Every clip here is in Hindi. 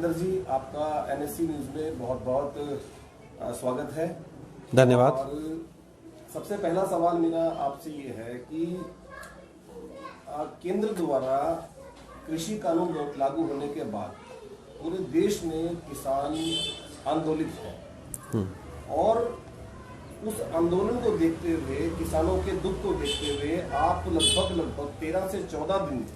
रविंदर जी, आपका एनएससी न्यूज़ में बहुत बहुत स्वागत है। धन्यवाद। और सबसे पहला सवाल मेरा आपसे ये है कि केंद्र द्वारा कृषि कानून लागू होने के बाद पूरे देश में किसान आंदोलित हैं और उस आंदोलन को देखते हुए, किसानों के दुख को देखते हुए आप लगभग 13 से 14 दिन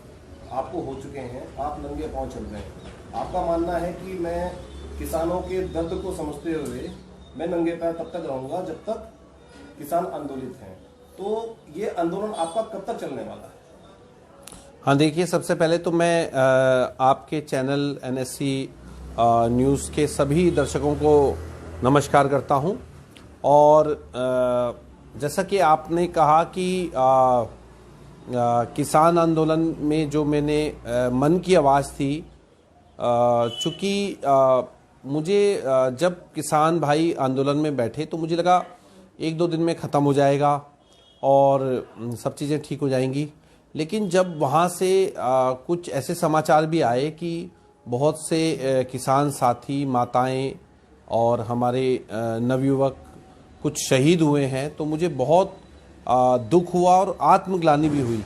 आपको हो चुके हैं, आप नंगे पांव चल रहे हैं। आपका मानना है कि मैं किसानों के दर्द को समझते हुए मैं नंगे पैर तब तक रहूंगा जब तक किसान आंदोलित हैं। तो ये आंदोलन आपका कब तक चलने वाला है? हाँ, देखिए, सबसे पहले तो मैं आपके चैनल एनएससी न्यूज़ के सभी दर्शकों को नमस्कार करता हूं। और जैसा कि आपने कहा कि किसान आंदोलन में जो मैंने मन की आवाज़ थी, चूँकि मुझे जब किसान भाई आंदोलन में बैठे तो मुझे लगा 1-2 दिन में ख़त्म हो जाएगा और सब चीज़ें ठीक हो जाएंगी। लेकिन जब वहाँ से कुछ ऐसे समाचार भी आए कि बहुत से किसान साथी, माताएं और हमारे नवयुवक कुछ शहीद हुए हैं, तो मुझे बहुत दुख हुआ और आत्मग्लानि भी हुई।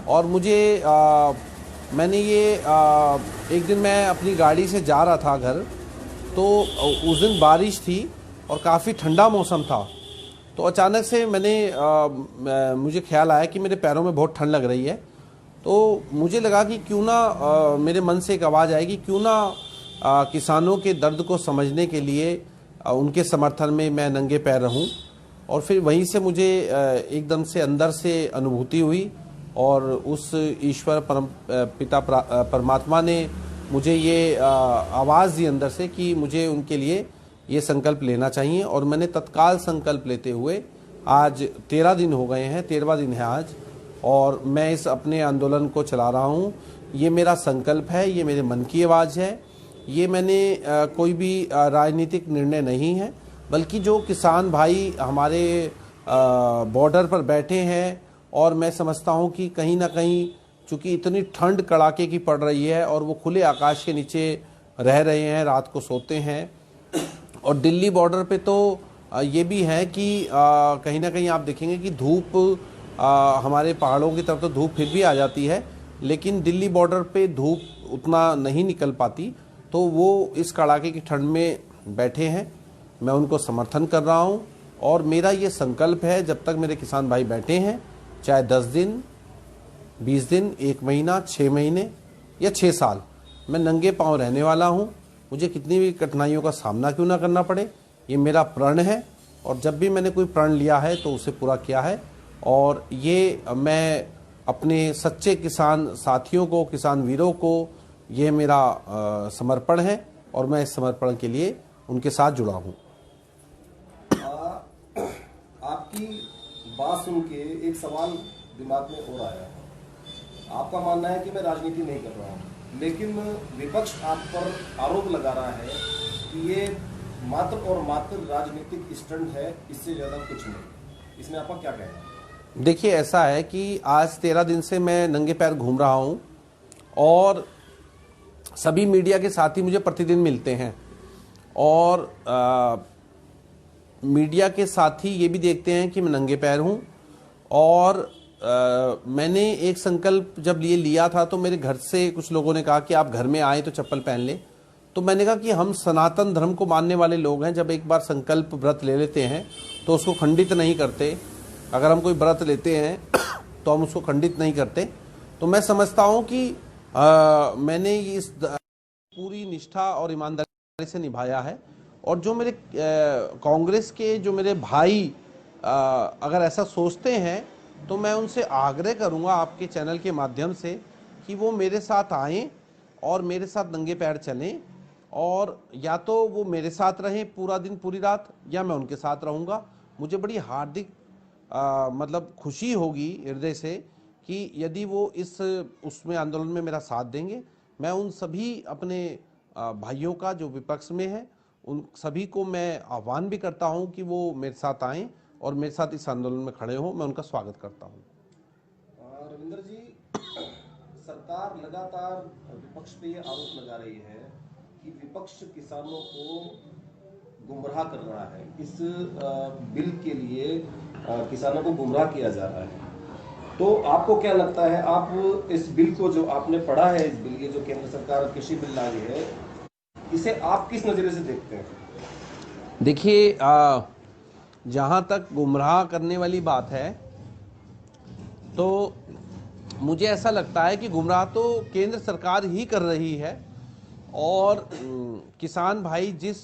और मुझे मैंने ये एक दिन मैं अपनी गाड़ी से जा रहा था घर, तो उस दिन बारिश थी और काफ़ी ठंडा मौसम था। तो अचानक से मुझे ख्याल आया कि मेरे पैरों में बहुत ठंड लग रही है। तो मुझे लगा कि क्यों ना मेरे मन से एक आवाज़ आएगी, क्यों ना किसानों के दर्द को समझने के लिए उनके समर्थन में मैं नंगे पैर रहूं। और फिर वहीं से मुझे एकदम से अंदर से अनुभूति हुई और उस ईश्वर पिता परमात्मा ने मुझे ये आवाज़ दी अंदर से कि मुझे उनके लिए ये संकल्प लेना चाहिए। और मैंने तत्काल संकल्प लेते हुए, आज 13 दिन हो गए हैं, 13वां दिन है आज, और मैं इस अपने आंदोलन को चला रहा हूँ। ये मेरा संकल्प है, ये मेरे मन की आवाज़ है। ये मैंने कोई भी राजनीतिक निर्णय नहीं है, बल्कि जो किसान भाई हमारे बॉर्डर पर बैठे हैं, और मैं समझता हूँ कि कहीं ना कहीं चूँकि इतनी ठंड कड़ाके की पड़ रही है और वो खुले आकाश के नीचे रह रहे हैं, रात को सोते हैं। और दिल्ली बॉर्डर पे तो ये भी है कि कहीं ना कहीं आप देखेंगे कि धूप, हमारे पहाड़ों की तरफ तो धूप फिर भी आ जाती है, लेकिन दिल्ली बॉर्डर पे धूप उतना नहीं निकल पाती। तो वो इस कड़ाके की ठंड में बैठे हैं, मैं उनको समर्थन कर रहा हूं। और मेरा ये संकल्प है, जब तक मेरे किसान भाई बैठे हैं, चाहे 10 दिन, 20 दिन, 1 महीना, 6 महीने या 6 साल, मैं नंगे पांव रहने वाला हूं। मुझे कितनी भी कठिनाइयों का सामना क्यों ना करना पड़े, ये मेरा प्रण है। और जब भी मैंने कोई प्रण लिया है तो उसे पूरा किया है। और ये मैं अपने सच्चे किसान साथियों को, किसान वीरों को, ये मेरा समर्पण है और मैं इस समर्पण के लिए उनके साथ जुड़ा हूँ। आपकी बात सुन के एक सवाल दिमाग में और आया है। आपका मानना है कि मैं राजनीति नहीं कर रहा हूँ, लेकिन विपक्ष आप पर आरोप लगा रहा है कि ये मात्र और मात्र राजनीतिक स्टंट है, इससे ज़्यादा कुछ नहीं। इसमें आपका क्या कहना है? देखिए, ऐसा है कि आज 13 दिन से मैं नंगे पैर घूम रहा हूँ और सभी मीडिया के साथी मुझे प्रतिदिन मिलते हैं, और मीडिया के साथी ये भी देखते हैं कि मैं नंगे पैर हूँ। और मैंने एक संकल्प जब लिया था तो मेरे घर से कुछ लोगों ने कहा कि आप घर में आए तो चप्पल पहन ले। तो मैंने कहा कि हम सनातन धर्म को मानने वाले लोग हैं, जब एक बार संकल्प व्रत ले लेते हैं तो उसको खंडित नहीं करते। अगर हम कोई व्रत लेते हैं तो हम उसको खंडित नहीं करते। तो मैं समझता हूँ कि मैंने इस पूरी निष्ठा और ईमानदारी से निभाया है। और जो मेरे कांग्रेस के जो मेरे भाई अगर ऐसा सोचते हैं, तो मैं उनसे आग्रह करूंगा आपके चैनल के माध्यम से कि वो मेरे साथ आएं और मेरे साथ नंगे पैर चलें। और या तो वो मेरे साथ रहें पूरा दिन, पूरी रात, या मैं उनके साथ रहूंगा। मुझे बड़ी हार्दिक मतलब खुशी होगी हृदय से कि यदि वो उसमें आंदोलन में मेरा साथ देंगे। मैं उन सभी अपने भाइयों का जो विपक्ष में है, उन सभी को मैं आह्वान भी करता हूं कि वो मेरे साथ आएं और मेरे साथ इस आंदोलन में खड़े हों। मैं उनका स्वागत करता हूं। रविंदर जी, सरकार लगातार विपक्ष पे ये आरोप लगा रही है कि विपक्ष किसानों को गुमराह कर रहा है, इस बिल के लिए किसानों को गुमराह किया जा रहा है। तो आपको क्या लगता है, आप इस बिल को जो आपने पढ़ा है, इस बिल ये जो केंद्र सरकार कृषि बिल लाई है, इसे आप किस नजरिए से देखते हैं? देखिए, जहाँ तक गुमराह करने वाली बात है तो मुझे ऐसा लगता है कि गुमराह तो केंद्र सरकार ही कर रही है, और किसान भाई जिस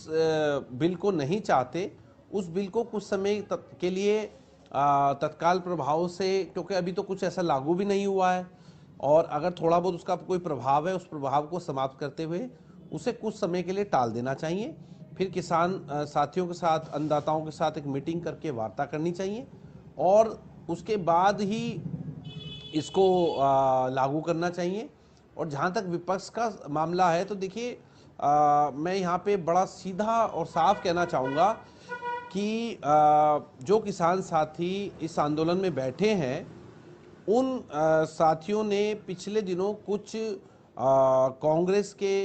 बिल को नहीं चाहते उस बिल को कुछ समय के लिए तत्काल प्रभाव से, क्योंकि अभी तो कुछ ऐसा लागू भी नहीं हुआ है, और अगर थोड़ा बहुत उसका कोई प्रभाव है उस प्रभाव को समाप्त करते हुए उसे कुछ समय के लिए टाल देना चाहिए। फिर किसान साथियों के साथ, अन्नदाताओं के साथ एक मीटिंग करके वार्ता करनी चाहिए, और उसके बाद ही इसको लागू करना चाहिए। और जहाँ तक विपक्ष का मामला है तो देखिए, मैं यहाँ पे बड़ा सीधा और साफ कहना चाहूँगा कि जो किसान साथी इस आंदोलन में बैठे हैं उन साथियों ने पिछले दिनों कुछ कांग्रेस के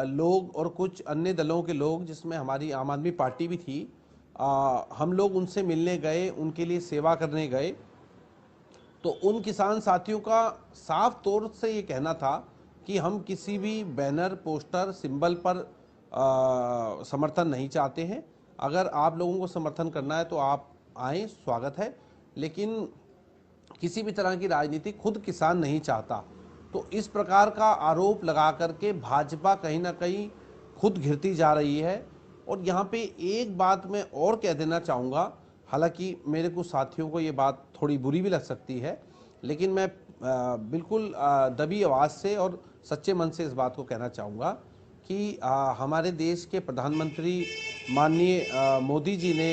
लोग और कुछ अन्य दलों के लोग, जिसमें हमारी आम आदमी पार्टी भी थी, हम लोग उनसे मिलने गए, उनके लिए सेवा करने गए। तो उन किसान साथियों का साफ तौर से ये कहना था कि हम किसी भी बैनर, पोस्टर, सिंबल पर समर्थन नहीं चाहते हैं। अगर आप लोगों को समर्थन करना है तो आप आएँ, स्वागत है, लेकिन किसी भी तरह की राजनीति खुद किसान नहीं चाहता। तो इस प्रकार का आरोप लगा करके भाजपा कहीं ना कहीं खुद घिरती जा रही है। और यहाँ पे एक बात मैं और कह देना चाहूँगा, हालांकि मेरे कुछ साथियों को ये बात थोड़ी बुरी भी लग सकती है, लेकिन मैं बिल्कुल दबी आवाज़ से और सच्चे मन से इस बात को कहना चाहूँगा कि हमारे देश के प्रधानमंत्री माननीय मोदी जी ने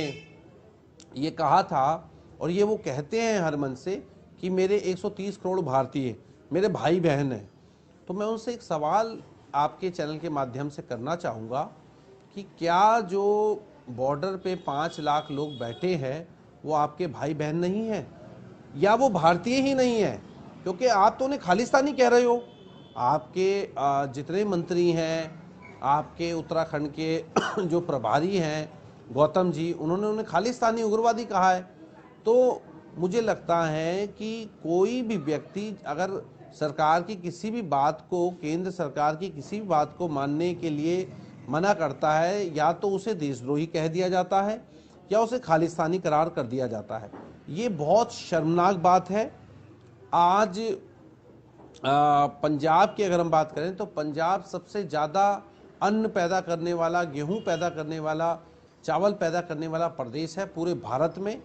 ये कहा था, और ये वो कहते हैं हर मन से, कि मेरे 130 करोड़ भारतीय मेरे भाई बहन हैं। तो मैं उनसे एक सवाल आपके चैनल के माध्यम से करना चाहूँगा कि क्या जो बॉर्डर पे 5 लाख लोग बैठे हैं वो आपके भाई बहन नहीं हैं, या वो भारतीय ही नहीं है? क्योंकि आप तो उन्हें खालिस्तानी कह रहे हो। आपके जितने मंत्री हैं, आपके उत्तराखंड के जो प्रभारी हैं गौतम जी, उन्होंने उन्हें खालिस्तानी उग्रवादी कहा है। तो मुझे लगता है कि कोई भी व्यक्ति अगर सरकार की किसी भी बात को, केंद्र सरकार की किसी भी बात को मानने के लिए मना करता है, या तो उसे देशद्रोही कह दिया जाता है या उसे खालिस्तानी करार कर दिया जाता है। ये बहुत शर्मनाक बात है। आज पंजाब की अगर हम बात करें तो पंजाब सबसे ज़्यादा अन्न पैदा करने वाला, गेहूं पैदा करने वाला, चावल पैदा करने वाला प्रदेश है पूरे भारत में।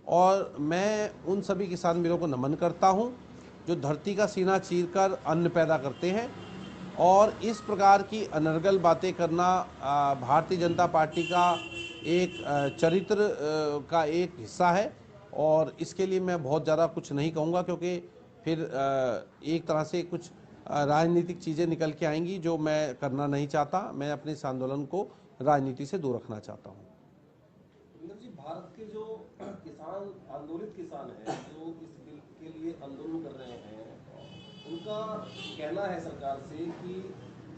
और मैं उन सभी किसान भाइयों को नमन करता हूं जो धरती का सीना चीरकर अन्न पैदा करते हैं। और इस प्रकार की अनर्गल बातें करना भारतीय जनता पार्टी का एक चरित्र का एक हिस्सा है, और इसके लिए मैं बहुत ज़्यादा कुछ नहीं कहूँगा, क्योंकि फिर एक तरह से कुछ राजनीतिक चीज़ें निकल के आएंगी जो मैं करना नहीं चाहता। मैं अपने इस आंदोलन को राजनीति से दूर रखना चाहता हूँ। जी, भारत के जो किसान, आंदोलित किसान हैं, जो इस बिल के लिए आंदोलन कर रहे हैं, उनका कहना है सरकार से कि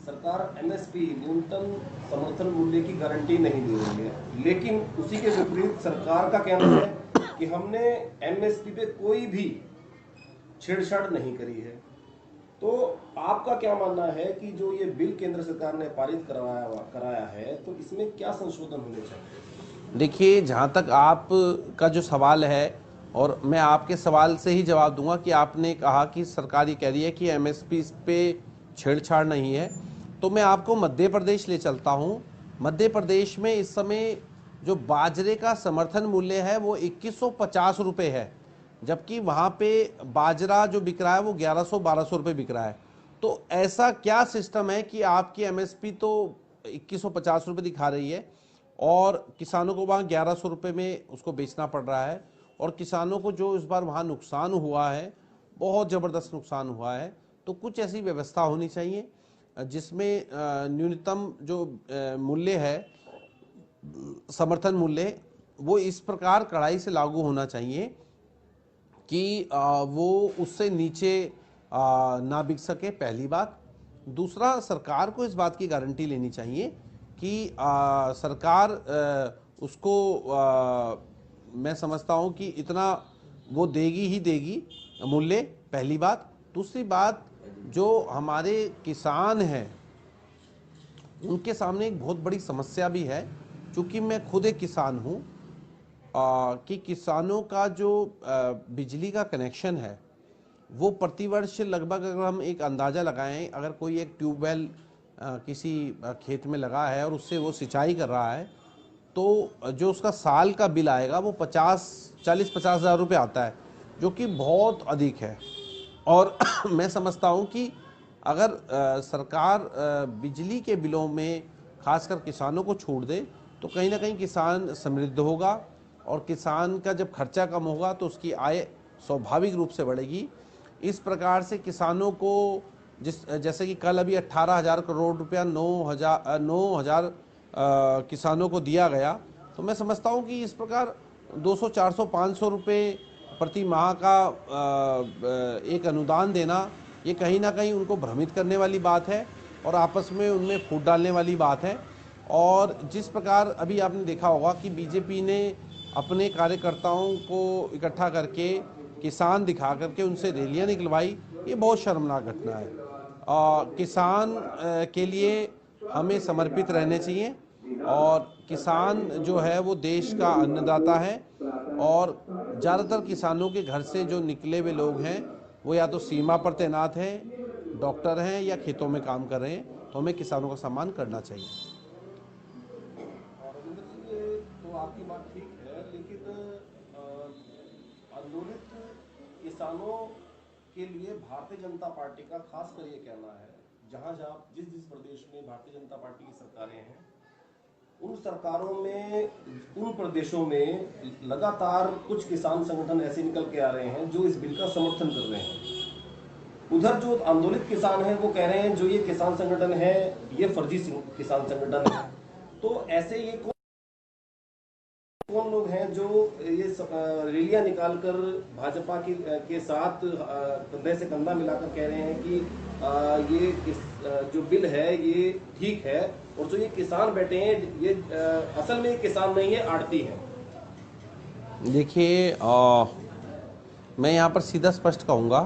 सरकार एमएसपी, न्यूनतम समर्थन मूल्य की गारंटी नहीं दे रही है। लेकिन उसी के विपरीत सरकार का कहना है कि हमने एमएसपी पे कोई भी छेड़छाड़ नहीं करी है। तो आपका क्या मानना है कि जो ये बिल केंद्र सरकार ने पारित कराया है, तो इसमें क्या संशोधन होने चाहिए? देखिए, जहाँ तक आपका जो सवाल है, और मैं आपके सवाल से ही जवाब दूंगा कि आपने कहा कि सरकार ये कह रही है कि एमएसपी पे छेड़छाड़ नहीं है, तो मैं आपको मध्य प्रदेश ले चलता हूँ। मध्य प्रदेश में इस समय जो बाजरे का समर्थन मूल्य है वो 2150 रुपये है, जबकि वहाँ पे बाजरा जो बिक रहा है वो 1100-1200 रुपये बिक रहा है। तो ऐसा क्या सिस्टम है कि आपकी एमएसपी तो 2150 रुपये दिखा रही है और किसानों को वहाँ 1100 रुपये में उसको बेचना पड़ रहा है, और किसानों को जो इस बार वहाँ नुकसान हुआ है, बहुत ज़बरदस्त नुकसान हुआ है। तो कुछ ऐसी व्यवस्था होनी चाहिए जिसमें न्यूनतम जो मूल्य है, समर्थन मूल्य, वो इस प्रकार कड़ाई से लागू होना चाहिए कि वो उससे नीचे ना बिक सके, पहली बात। दूसरा, सरकार को इस बात की गारंटी लेनी चाहिए कि सरकार उसको मैं समझता हूं कि इतना वो देगी ही देगी मूल्य, पहली बात। दूसरी बात, जो हमारे किसान हैं उनके सामने एक बहुत बड़ी समस्या भी है, क्योंकि मैं खुद एक किसान हूं, कि किसानों का जो बिजली का कनेक्शन है वो प्रतिवर्ष लगभग, अगर हम एक अंदाज़ा लगाएं, अगर कोई एक ट्यूबवेल किसी खेत में लगा है और उससे वो सिंचाई कर रहा है, तो जो उसका साल का बिल आएगा वो 40-50 हज़ार रुपये आता है, जो कि बहुत अधिक है। और मैं समझता हूँ कि अगर सरकार बिजली के बिलों में खासकर किसानों को छूट दे तो कहीं ना कहीं किसान समृद्ध होगा, और किसान का जब खर्चा कम होगा तो उसकी आय स्वाभाविक रूप से बढ़ेगी। इस प्रकार से किसानों को जैसे कि कल अभी 18,000 करोड़ रुपया 9,000 किसानों को दिया गया, तो मैं समझता हूँ कि इस प्रकार 200, 400, 500 रुपये प्रति माह का एक अनुदान देना, ये कहीं ना कहीं उनको भ्रमित करने वाली बात है और आपस में उनमें फूट डालने वाली बात है। और जिस प्रकार अभी आपने देखा होगा कि बीजेपी ने अपने कार्यकर्ताओं को इकट्ठा करके किसान दिखा करके उनसे रैलियां निकलवाई, ये बहुत शर्मनाक घटना है। किसान के लिए हमें समर्पित रहने चाहिए, और किसान जो है वो देश का अन्नदाता है, और ज़्यादातर किसानों के घर से जो निकले हुए लोग हैं वो या तो सीमा पर तैनात हैं, डॉक्टर हैं, या खेतों में काम कर रहे हैं, तो हमें किसानों का सम्मान करना चाहिए। और रविंद्र जी, ये तो आपकी बात ठीक है, लेकिन आंदोलित किसानों के लिए भारतीय जनता पार्टी का खासकर ये कहना है, जहां जहां जिस जिस प्रदेश में भारतीय जनता पार्टी की सरकारें हैं, उन सरकारों में, उन प्रदेशों में लगातार कुछ किसान संगठन ऐसे निकल के आ रहे हैं जो इस बिल का समर्थन कर रहे हैं। उधर जो आंदोलित किसान हैं वो कह रहे हैं जो ये किसान संगठन है ये फर्जी किसान संगठन है। तो ऐसे ये कौन लोग हैं जो ये रैलियां निकालकर भाजपा के साथ कंधे से कंधा मिलाकर कह रहे हैं कि ये जो बिल है ये ठीक है, और जो ये किसान बैठे हैं ये असल में किसान नहीं है, आड़ती है। देखिए, मैं यहाँ पर सीधा स्पष्ट कहूँगा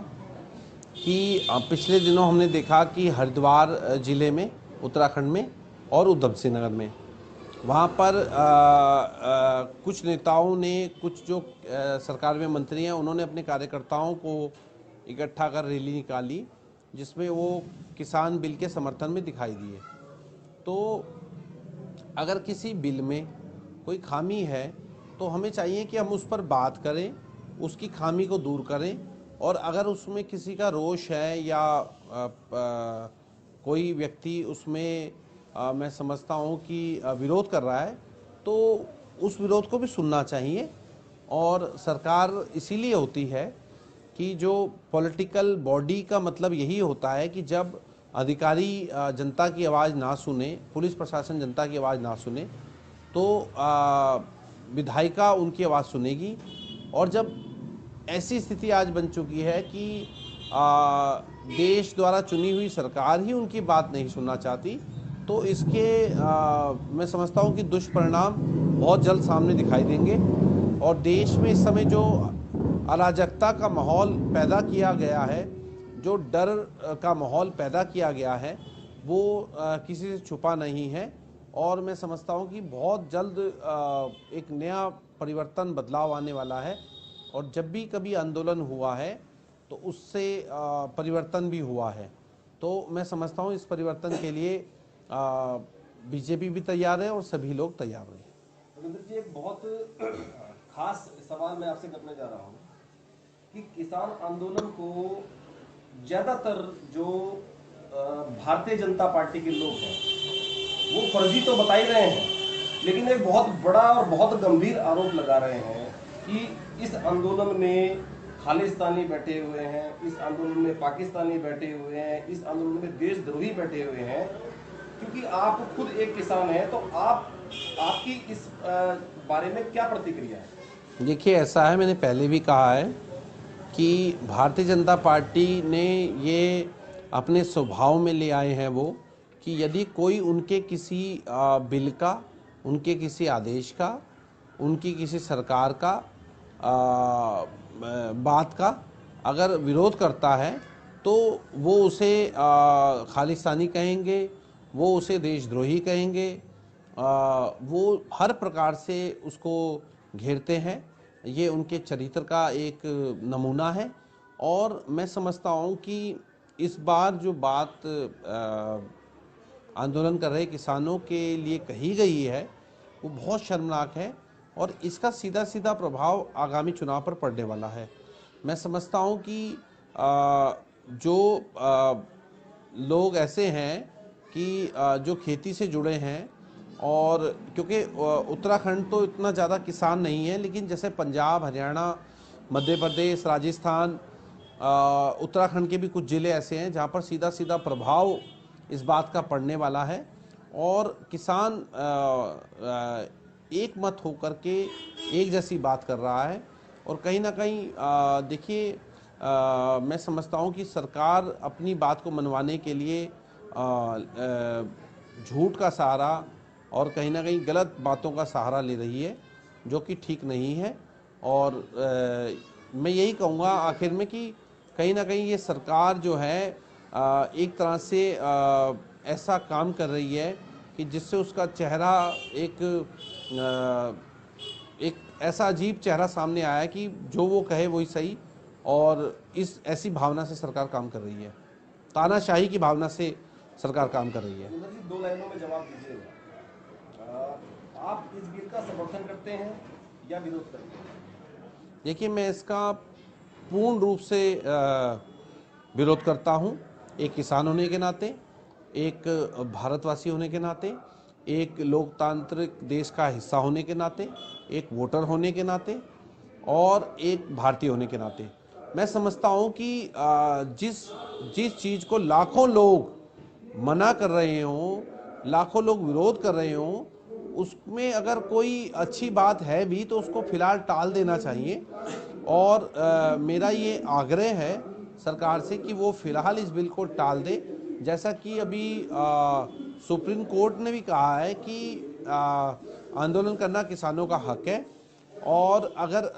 कि पिछले दिनों हमने देखा कि हरिद्वार जिले में, उत्तराखंड में और उधम सिंह नगर में, वहाँ पर कुछ नेताओं ने, कुछ जो सरकार में मंत्री हैं, उन्होंने अपने कार्यकर्ताओं को इकट्ठा कर रैली निकाली, जिसमें वो किसान बिल के समर्थन में दिखाई दिए। तो अगर किसी बिल में कोई खामी है तो हमें चाहिए कि हम उस पर बात करें, उसकी खामी को दूर करें, और अगर उसमें किसी का रोष है या कोई व्यक्ति उसमें मैं समझता हूँ कि विरोध कर रहा है, तो उस विरोध को भी सुनना चाहिए। और सरकार इसीलिए होती है कि जो पॉलिटिकल बॉडी का मतलब यही होता है कि जब अधिकारी जनता की आवाज़ ना सुने, पुलिस प्रशासन जनता की आवाज़ ना सुने, तो विधायिका उनकी आवाज़ सुनेगी। और जब ऐसी स्थिति आज बन चुकी है कि देश द्वारा चुनी हुई सरकार ही उनकी बात नहीं सुनना चाहती, तो इसके मैं समझता हूँ कि दुष्परिणाम बहुत जल्द सामने दिखाई देंगे। और देश में इस समय जो अराजकता का माहौल पैदा किया गया है, जो डर का माहौल पैदा किया गया है, वो किसी से छुपा नहीं है। और मैं समझता हूँ कि बहुत जल्द एक नया परिवर्तन, बदलाव आने वाला है। और जब भी कभी आंदोलन हुआ है तो उससे परिवर्तन भी हुआ है। तो मैं समझता हूँ इस परिवर्तन के लिए बीजेपी भी तैयार है और सभी लोग तैयार हैं। रविंद्र जी, एक बहुत खास सवाल मैं आपसे करने जा रहा हूँ कि किसान आंदोलन को ज्यादातर जो भारतीय जनता पार्टी के लोग हैं वो फर्जी तो बता ही रहे हैं, लेकिन एक बहुत बड़ा और बहुत गंभीर आरोप लगा रहे हैं कि इस आंदोलन में खालिस्तानी बैठे हुए हैं, इस आंदोलन में पाकिस्तानी बैठे हुए हैं, इस आंदोलन में देशद्रोही बैठे हुए हैं। क्योंकि आप खुद एक किसान हैं, तो आपकी इस बारे में क्या प्रतिक्रिया है? देखिए, ऐसा है, मैंने पहले भी कहा है कि भारतीय जनता पार्टी ने ये अपने स्वभाव में ले आए हैं वो, कि यदि कोई उनके किसी बिल का, उनके किसी आदेश का, उनकी किसी सरकार का बात का अगर विरोध करता है तो वो उसे खालिस्तानी कहेंगे, वो उसे देशद्रोही कहेंगे, वो हर प्रकार से उसको घेरते हैं। ये उनके चरित्र का एक नमूना है। और मैं समझता हूँ कि इस बार जो बात आंदोलन कर रहे किसानों के लिए कही गई है वो बहुत शर्मनाक है, और इसका सीधा सीधा प्रभाव आगामी चुनाव पर पड़ने वाला है। मैं समझता हूँ कि जो लोग ऐसे हैं कि जो खेती से जुड़े हैं, और क्योंकि उत्तराखंड तो इतना ज़्यादा किसान नहीं है, लेकिन जैसे पंजाब, हरियाणा, मध्य प्रदेश, राजस्थान, उत्तराखंड के भी कुछ ज़िले ऐसे हैं जहाँ पर सीधा सीधा प्रभाव इस बात का पड़ने वाला है। और किसान एक मत होकर के एक जैसी बात कर रहा है। और कहीं ना कहीं देखिए, मैं समझता हूँ कि सरकार अपनी बात को मनवाने के लिए झूठ का सहारा और कहीं ना कहीं गलत बातों का सहारा ले रही है, जो कि ठीक नहीं है। और मैं यही कहूँगा आखिर में कि कहीं ना कहीं ये सरकार जो है एक तरह से ऐसा काम कर रही है कि जिससे उसका चेहरा एक ऐसा अजीब चेहरा सामने आया है कि जो वो कहे वही सही, और इस ऐसी भावना से सरकार काम कर रही है, तानाशाही की भावना से सरकार काम कर रही है। सुंदर जी, 2 लाइनों में जवाब दीजिएगा। आप इस बिल का समर्थन करते हैं या विरोध करते हैं? देखिए, मैं इसका पूर्ण रूप से विरोध करता हूँ। एक किसान होने के नाते, एक भारतवासी होने के नाते, एक लोकतांत्रिक देश का हिस्सा होने के नाते, एक वोटर होने के नाते, और एक भारतीय होने के नाते मैं समझता हूँ कि जिस जिस चीज़ को लाखों लोग मना कर रहे हों, लाखों लोग विरोध कर रहे हों, उसमें अगर कोई अच्छी बात है भी तो उसको फिलहाल टाल देना चाहिए। और मेरा ये आग्रह है सरकार से कि वो फिलहाल इस बिल को टाल दे। जैसा कि अभी सुप्रीम कोर्ट ने भी कहा है कि आंदोलन करना किसानों का हक है, और अगर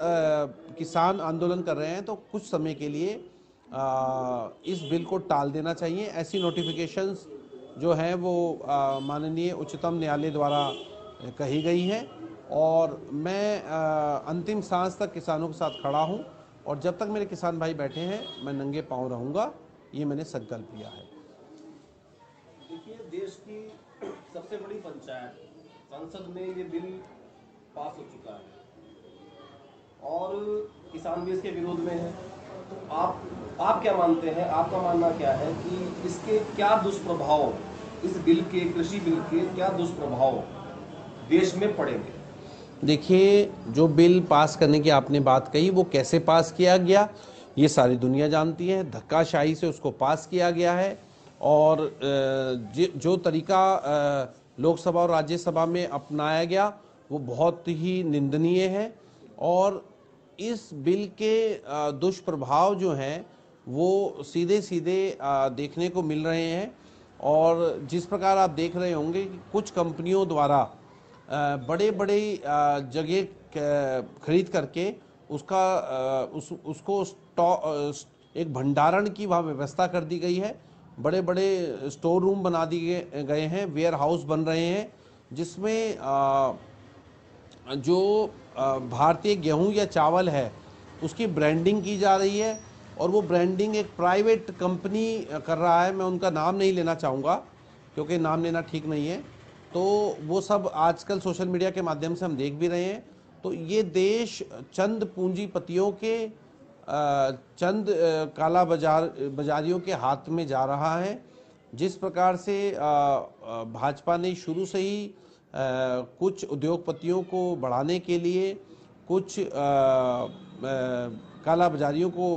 किसान आंदोलन कर रहे हैं तो कुछ समय के लिए इस बिल को टाल देना चाहिए। ऐसी नोटिफिकेशंस जो हैं वो माननीय उच्चतम न्यायालय द्वारा कही गई हैं, और मैं अंतिम सांस तक किसानों के साथ खड़ा हूं, और जब तक मेरे किसान भाई बैठे हैं मैं नंगे पांव रहूंगा, ये मैंने संकल्प लिया है। देखिए, देश की सबसे बड़ी पंचायत संसद में ये बिल पास हो चुका है और किसान भी इसके विरोध में है। आप क्या मानते हैं, आपका मानना क्या है कि इसके क्या दुष्प्रभाव, इस बिल के, कृषि बिल के क्या दुष्प्रभाव देश में पड़ेंगे? देखिए, जो बिल पास करने की आपने बात कही वो कैसे पास किया गया ये सारी दुनिया जानती है। धक्काशाही से उसको पास किया गया है, और जो तरीका लोकसभा और राज्यसभा में अपनाया गया वो बहुत ही निंदनीय है। और इस बिल के दुष्प्रभाव जो हैं वो सीधे सीधे देखने को मिल रहे हैं। और जिस प्रकार आप देख रहे होंगे कि कुछ कंपनियों द्वारा बड़े बड़े जगह खरीद करके उसको एक भंडारण की वहाँ व्यवस्था कर दी गई है। बड़े बड़े स्टोर रूम बना दिए गए हैं, वेयर हाउस बन रहे हैं, जिसमें जो भारतीय गेहूं या चावल है उसकी ब्रांडिंग की जा रही है। और वो ब्रांडिंग एक प्राइवेट कंपनी कर रहा है, मैं उनका नाम नहीं लेना चाहूँगा क्योंकि नाम लेना ठीक नहीं है। तो वो सब आजकल सोशल मीडिया के माध्यम से हम देख भी रहे हैं। तो ये देश चंद पूंजीपतियों के चंद काला बाजारियों के हाथ में जा रहा है। जिस प्रकार से भाजपा ने शुरू से ही कुछ उद्योगपतियों को बढ़ाने के लिए कुछ काला बाजारियों को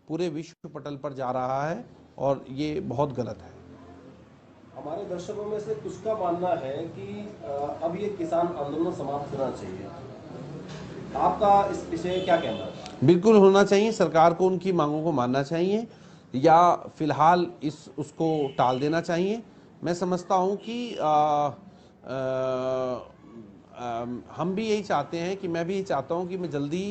पूरे विश्व पटल पर जा रहा है, और ये बहुत गलत है। हमारे दर्शकों में से कुछ का मानना है कि अब ये किसान आंदोलन समाप्त होना चाहिए, आपका इस विषय क्या कहना है? बिल्कुल होना चाहिए। सरकार को उनकी मांगों को मानना चाहिए या फिलहाल उसको टाल देना चाहिए। मैं समझता हूँ कि हम भी यही चाहते हैं कि मैं भी यही चाहता हूँ कि मैं जल्दी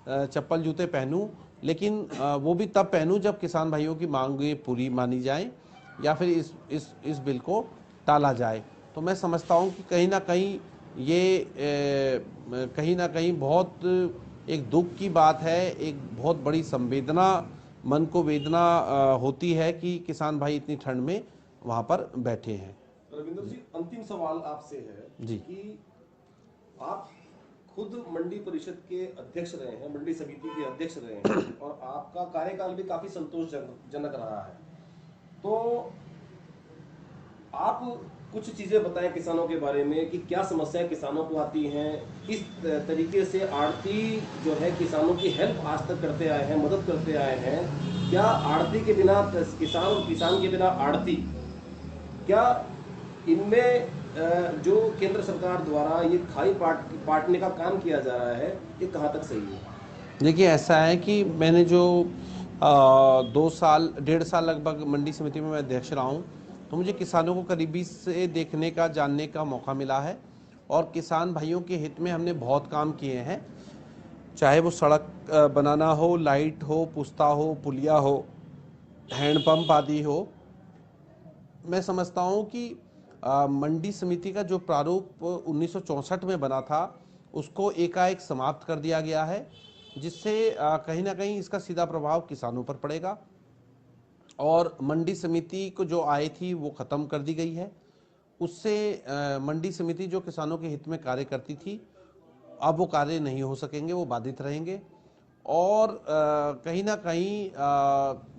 चप्पल जूते पहनूं, लेकिन वो भी तब पहनूं जब किसान भाइयों की मांगें पूरी मानी जाएं या फिर इस बिल को टाला जाए। तो मैं समझता हूँ कि कहीं ना कहीं ये कहीं ना कहीं बहुत एक दुख की बात है, एक बहुत बड़ी संवेदना, मन को वेदना होती है कि किसान भाई इतनी ठंड में वहाँ पर बैठे हैं। रविंद्र जी, अंतिम सवाल आपसे है जी। कि आप खुद मंडी परिषद के अध्यक्ष रहे हैं, मंडी समिति के अध्यक्ष रहे हैं और आपका कार्यकाल भी काफी संतोषजनक रहा है, तो आप कुछ चीजें बताएं किसानों के बारे में कि क्या समस्याएं किसानों को आती हैं। इस तरीके से आड़ती जो है किसानों की हेल्प आज तक करते आए हैं, मदद करते आए हैं। क्या आड़ती के बिना किसान और किसान के बिना आड़ती, क्या इनमें जो केंद्र सरकार द्वारा ये खाई पाटने का काम किया जा रहा है, ये कहाँ तक सही है? देखिए, ऐसा है कि मैंने जो 1.5 साल लगभग मंडी समिति में मैं अध्यक्ष रहा हूँ, तो मुझे किसानों को करीबी से देखने का, जानने का मौका मिला है और किसान भाइयों के हित में हमने बहुत काम किए हैं। चाहे वो सड़क बनाना हो, लाइट हो, पुस्ता हो, पुलिया हो, हैंडपंप आदि हो। मैं समझता हूँ कि मंडी समिति का जो प्रारूप 1964 में बना था, उसको एकाएक समाप्त कर दिया गया है, जिससे कहीं ना कहीं इसका सीधा प्रभाव किसानों पर पड़ेगा और मंडी समिति को जो आय थी वो ख़त्म कर दी गई है। उससे मंडी समिति जो किसानों के हित में कार्य करती थी, अब वो कार्य नहीं हो सकेंगे, वो बाधित रहेंगे। और कहीं ना कहीं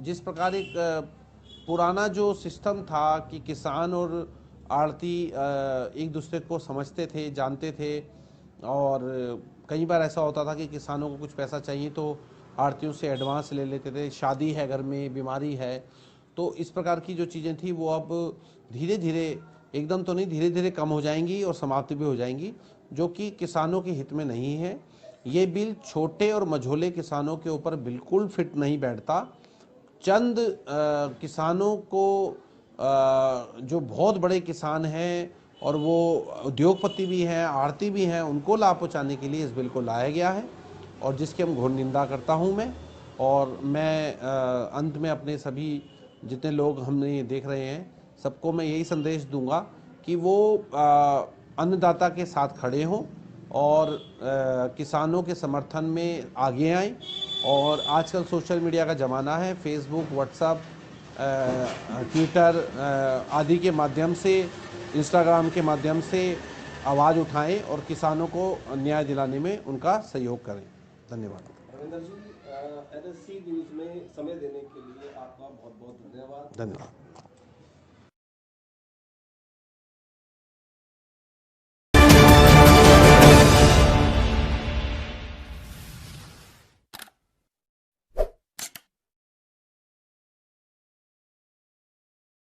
जिस प्रकार एक पुराना जो सिस्टम था कि किसान और आड़ती एक दूसरे को समझते थे, जानते थे, और कई बार ऐसा होता था कि किसानों को कुछ पैसा चाहिए तो आड़तियों से एडवांस ले लेते थे, शादी है घर में, बीमारी है, तो इस प्रकार की जो चीज़ें थी वो अब धीरे धीरे, एकदम तो नहीं, धीरे धीरे कम हो जाएंगी और समाप्त भी हो जाएंगी, जो कि किसानों के हित में नहीं है। ये बिल छोटे और मझोले किसानों के ऊपर बिल्कुल फिट नहीं बैठता। चंद किसानों को, जो बहुत बड़े किसान हैं और वो उद्योगपति भी हैं, आड़ती भी हैं, उनको लाभ पहुँचाने के लिए इस बिल को लाया गया है और जिसकी हम घोर निंदा करता हूँ मैं। और मैं अंत में अपने सभी जितने लोग हमने देख रहे हैं, सबको मैं यही संदेश दूंगा कि वो अन्नदाता के साथ खड़े हों और किसानों के समर्थन में आगे आएं। और आजकल सोशल मीडिया का ज़माना है, फेसबुक, व्हाट्सएप, ट्विटर आदि के माध्यम से, इंस्टाग्राम के माध्यम से आवाज़ उठाएं और किसानों को न्याय दिलाने में उनका सहयोग करें। धन्यवाद। रविंद्र जी, NSC न्यूज़ में समय देने के लिए आपका बहुत बहुत धन्यवाद। धन्यवाद।